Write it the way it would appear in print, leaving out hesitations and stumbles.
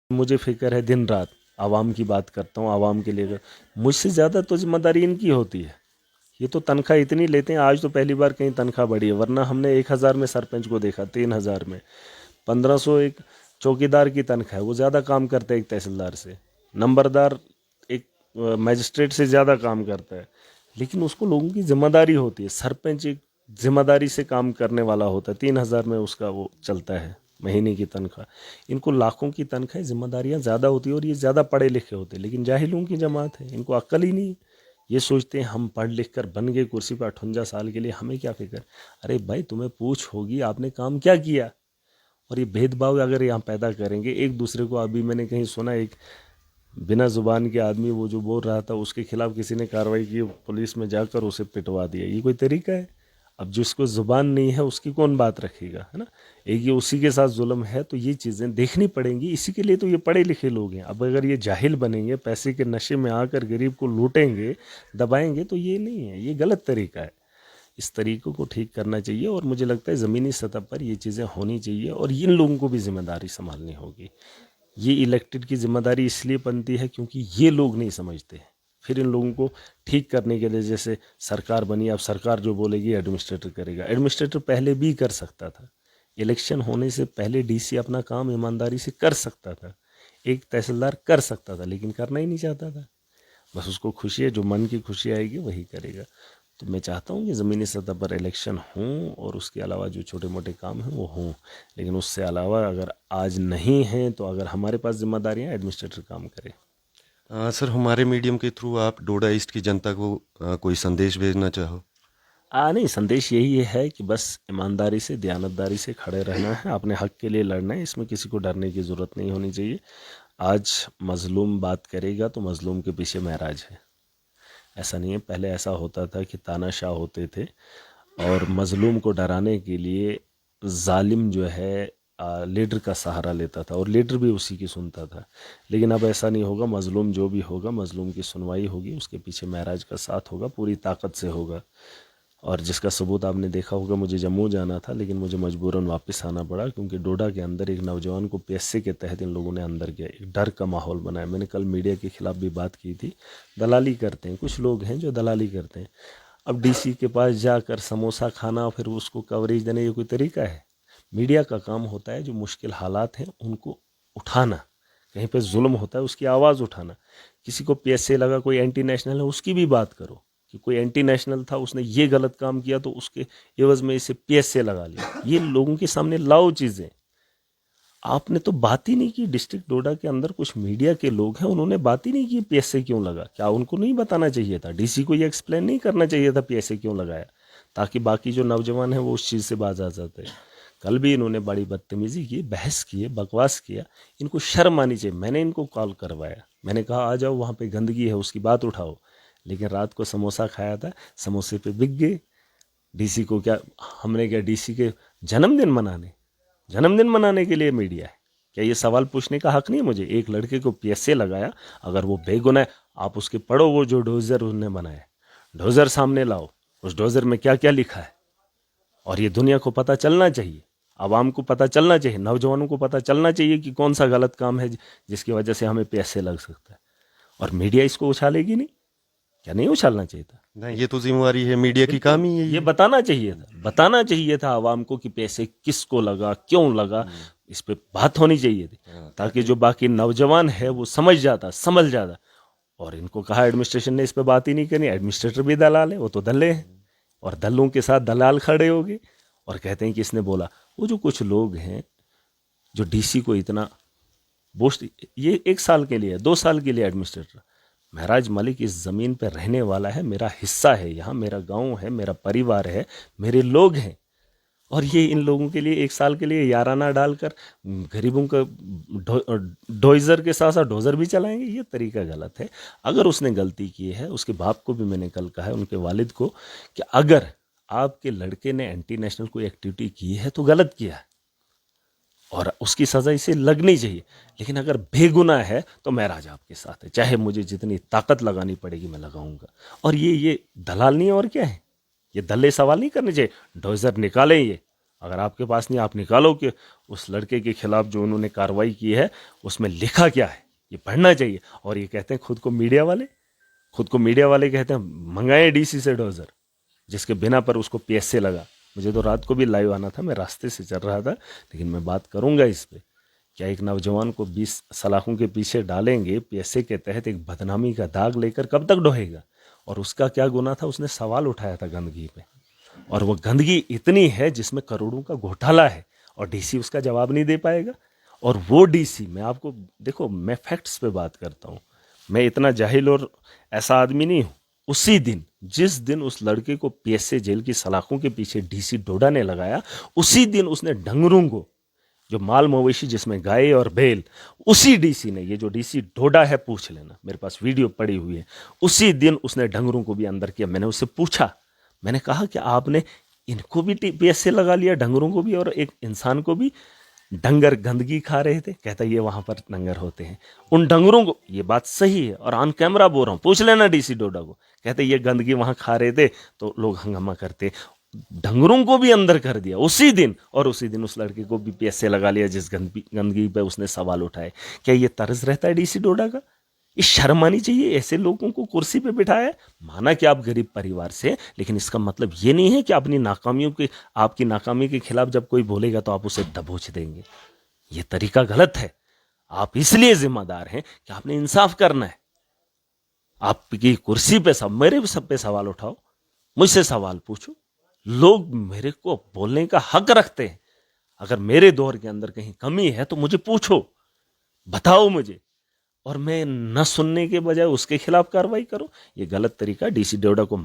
मुझे फिक्र है दिन रात, आवाम की बात करता हूँ, आवाम के लिए। मुझसे ज़्यादा तो जिम्मेदारी इनकी होती है। ये तो तनख्वाह इतनी लेते हैं, आज तो पहली बार कहीं तनख्वाह बढ़ी है, वरना हमने 1,000 में सरपंच को देखा, 3,000 में, 1,500 एक चौकीदार की तनख्वाह है, वो ज़्यादा काम करता है एक तहसीलदार से। नंबरदार एक मजिस्ट्रेट से ज़्यादा काम करता है, लेकिन उसको लोगों की जिम्मेदारी होती है। सरपंच एक जिम्मेदारी से काम करने वाला होता है, 3,000 में उसका वो चलता है महीने की तनख्वाह। इनको लाखों की तनख्वाह, जिम्मेदारियां ज़्यादा होती है, और ये ज़्यादा पढ़े लिखे होते हैं, लेकिन जाहिलों की जमात है, इनको अक्ल ही नहीं। ये सोचते हैं हम पढ़ लिख कर बन गए कुर्सी पर 58 साल के लिए, हमें क्या फिक्र। अरे भाई, तुम्हें पूछ होगी आपने काम क्या किया। और ये भेदभाव अगर यहाँ पैदा करेंगे एक दूसरे को, अभी मैंने कहीं सुना एक बिना जुबान के आदमी वो जो बोल रहा था, उसके खिलाफ किसी ने कार्रवाई की, पुलिस में जाकर उसे पिटवा दिया। ये कोई तरीका है? अब जिसको जुबान नहीं है उसकी कौन बात रखेगा, है ना। एक ये उसी के साथ जुल्म है, तो ये चीज़ें देखनी पड़ेंगी। इसी के लिए तो ये पढ़े लिखे लोग हैं। अब अगर ये जाहिल बनेंगे, पैसे के नशे में आकर गरीब को लूटेंगे, दबाएंगे, तो ये नहीं है, ये गलत तरीका है। इस तरीक़ों को ठीक करना चाहिए, और मुझे लगता है ज़मीनी सतह पर ये चीज़ें होनी चाहिए, और इन लोगों को भी जिम्मेदारी संभालनी होगी। ये इलेक्टेड की जिम्मेदारी इसलिए बनती है क्योंकि ये लोग नहीं समझते। फिर इन लोगों को ठीक करने के लिए, जैसे सरकार बनी, अब सरकार जो बोलेगी एडमिनिस्ट्रेटर करेगा। एडमिनिस्ट्रेटर पहले भी कर सकता था, इलेक्शन होने से पहले डीसी अपना काम ईमानदारी से कर सकता था, एक तहसीलदार कर सकता था, लेकिन करना ही नहीं चाहता था। बस उसको खुशी है, जो मन की खुशी आएगी वही करेगा। तो मैं चाहता हूँ कि ज़मीनी सतह पर इलेक्शन हों, और उसके अलावा जो छोटे मोटे काम हैं वो हों, लेकिन उससे अलावा अगर आज नहीं हैं, तो अगर हमारे पास जिम्मेदारियाँ, एडमिनिस्ट्रेटर काम करे। सर, हमारे मीडियम के थ्रू आप डोडा ईस्ट की जनता को कोई संदेश भेजना चाहो? नहीं, संदेश यही है कि बस ईमानदारी से, दयानतदारी से खड़े रहना है, अपने हक के लिए लड़ना है। इसमें किसी को डरने की ज़रूरत नहीं होनी चाहिए। आज मज़लूम बात करेगा तो मज़लूम के पीछे महराज है। ऐसा नहीं है, पहले ऐसा होता था कि तानाशाह होते थे, और मज़लूम को डराने के लिए जालिम जो है लीडर का सहारा लेता था, और लीडर भी उसी की सुनता था। लेकिन अब ऐसा नहीं होगा। मज़लूम जो भी होगा, मज़लूम की सुनवाई होगी, उसके पीछे महराज का साथ होगा, पूरी ताकत से होगा। और जिसका सबूत आपने देखा होगा, मुझे जम्मू जाना था, लेकिन मुझे मजबूरन वापस आना पड़ा, क्योंकि डोडा के अंदर एक नौजवान को पीएससी के तहत इन लोगों ने अंदर किया, एक डर का माहौल बनाया। मैंने कल मीडिया के खिलाफ भी बात की थी। दलाली करते हैं, कुछ लोग हैं जो दलाली करते हैं। अब डीसी के पास जाकर समोसा खाना, फिर उसको कवरेज देना, ये कोई तरीका है? मीडिया का काम होता है जो मुश्किल हालात हैं उनको उठाना, कहीं पे जुल्म होता है उसकी आवाज़ उठाना। किसी को पीएसए लगा, कोई एंटी नेशनल है, उसकी भी बात करो कि कोई एंटी नेशनल था, उसने ये गलत काम किया, तो उसके एवज में इसे पीएसए लगा लिया। ये लोगों के सामने लाओ चीज़ें। आपने तो बात ही नहीं की। डिस्ट्रिक्ट डोडा के अंदर कुछ मीडिया के लोग हैं, उन्होंने बात ही नहीं की पीएसए क्यों लगा। क्या उनको नहीं बताना चाहिए था? डीसी को ये एक्सप्लेन नहीं करना चाहिए था पीएसए क्यों लगाया, ताकि बाकी जो नौजवान हैं वो उस चीज़ से बाज आ जाते हैं। कल भी इन्होंने बड़ी बदतमीजी की, बहस की, बकवास किया। इनको शर्म आनी चाहिए। मैंने इनको कॉल करवाया, मैंने कहा आ जाओ, वहाँ पे गंदगी है उसकी बात उठाओ, लेकिन रात को समोसा खाया था, समोसे पे बिक गए। डीसी को क्या, हमने क्या डीसी के जन्मदिन मनाने के लिए मीडिया है क्या? ये सवाल पूछने का हक नहीं है मुझे? एक लड़के को पीएसए लगाया, अगर वो बेगुनाह है, आप उसके पढ़ो, वो जो डोजर उन्होंने बनाया, डोजर सामने लाओ, उस डोजर में क्या क्या लिखा है। और ये दुनिया को पता चलना चाहिए, आवाम को पता चलना चाहिए, नौजवानों को पता चलना चाहिए कि कौन सा गलत काम है जिसकी वजह से हमें पीएसए लग सकता है। और मीडिया इसको उछालेगी नहीं? क्या नहीं उछालना चाहिए था? नहीं, ये तो जिम्मेवारी है मीडिया की, काम ही यही ये है। बताना चाहिए था आवाम को कि पैसे किसको लगा, क्यों लगा। इस पे बात होनी चाहिए थी, ताकि जो बाकी नौजवान है वो समझ जाता। और इनको कहा एडमिनिस्ट्रेशन ने इस पे बात ही नहीं करनी। एडमिनिस्ट्रेटर भी दलाल है, वो तो दल्ले हैं, और दल्लों के साथ दलाल खड़े हो गए और कहते हैं कि इसने बोला। वो जो कुछ लोग हैं जो डीसी को इतना बोस्ट, ये 1 साल के लिए, 2 साल के लिए एडमिनिस्ट्रेटर। महराज मलिक इस ज़मीन पर रहने वाला है, मेरा हिस्सा है, यहाँ मेरा गांव है, मेरा परिवार है, मेरे लोग हैं। और ये इन लोगों के लिए 1 साल के लिए याराना डालकर गरीबों का डोइज़र के साथ साथ डोज़र भी चलाएंगे, ये तरीका गलत है। अगर उसने गलती की है, उसके बाप को भी मैंने कल कहा है, उनके वालिद को, कि अगर आपके लड़के ने एंटी नेशनल कोई एक्टिविटी की है तो गलत किया है, और उसकी सज़ा इसे लगनी चाहिए। लेकिन अगर बेगुनाह है तो महराज आपके साथ है, चाहे मुझे जितनी ताकत लगानी पड़ेगी मैं लगाऊंगा। और ये दलाल नहीं है, और क्या है? ये दल्ले सवाल नहीं करने चाहिए। डोजर निकालें, ये अगर आपके पास नहीं, आप निकालो कि उस लड़के के खिलाफ जो उन्होंने कार्रवाई की है उसमें लिखा क्या है, ये पढ़ना चाहिए। और ये कहते हैं खुद को मीडिया वाले कहते हैं मंगाए डीसी से डोजर, जिसके बिना पर उसको पीएसए लगा। मुझे तो रात को भी लाइव आना था, मैं रास्ते से चल रहा था, लेकिन मैं बात करूंगा इस पे। क्या एक नौजवान को 20 सलाखों के पीछे डालेंगे पीएसए के तहत, एक बदनामी का दाग लेकर कब तक ढोएगा? और उसका क्या गुनाह था? उसने सवाल उठाया था गंदगी पे, और वो गंदगी इतनी है जिसमें करोड़ों का घोटाला है, और डीसी उसका जवाब नहीं दे पाएगा। और वो डीसी, मैं आपको देखो, मैं फैक्ट्स पे बात करता हूँ, मैं इतना जाहिल और ऐसा आदमी नहीं हूँ। उसी दिन, जिस दिन उस लड़के को पीएसए जेल की सलाखों के पीछे डीसी डोडा ने लगाया, उसी दिन उसने डंगरों को, जो माल मवेशी जिसमें गाय और बैल, उसी डीसी ने, ये जो डीसी डोडा है, पूछ लेना, मेरे पास वीडियो पड़ी हुई है, उसी दिन उसने डंगरों को भी अंदर किया। मैंने उससे पूछा, मैंने कहा कि आपने इनको भी पीएसए लगा लिया, डंगरों को भी और एक इंसान को भी? डंगर गंदगी खा रहे थे। कहता ये वहां पर डंगर होते हैं, उन डंगरों को, ये बात सही है और ऑन कैमरा बोल रहा हूं, पूछ लेना डीसी डोडा को। कहते ये गंदगी वहां खा रहे थे तो लोग हंगामा करते, डंगरों को भी अंदर कर दिया उसी दिन, और उसी दिन उस लड़के को भी पीएसए लगा लिया जिस गंदगी पे उसने सवाल उठाए। क्या ये तर्ज रहता है डीसी डोडा का? ये शर्म आनी चाहिए, ऐसे लोगों को कुर्सी पे बिठाया है। माना कि आप गरीब परिवार से, लेकिन इसका मतलब ये नहीं है कि अपनी नाकामियों के, आपकी नाकामी के खिलाफ जब कोई बोलेगा तो आप उसे दबोच देंगे। ये तरीका गलत है। आप इसलिए जिम्मेदार हैं कि आपने इंसाफ करना है। आपकी कुर्सी पे सब, मेरे सब पे सवाल उठाओ, मुझसे सवाल पूछो। लोग मेरे को बोलने का हक रखते हैं। अगर मेरे दौर के अंदर कहीं कमी है तो मुझे पूछो, बताओ मुझे, और मैं न सुनने के बजाय उसके खिलाफ कार्रवाई करूं। ये गलत तरीका। डीसी डोडा को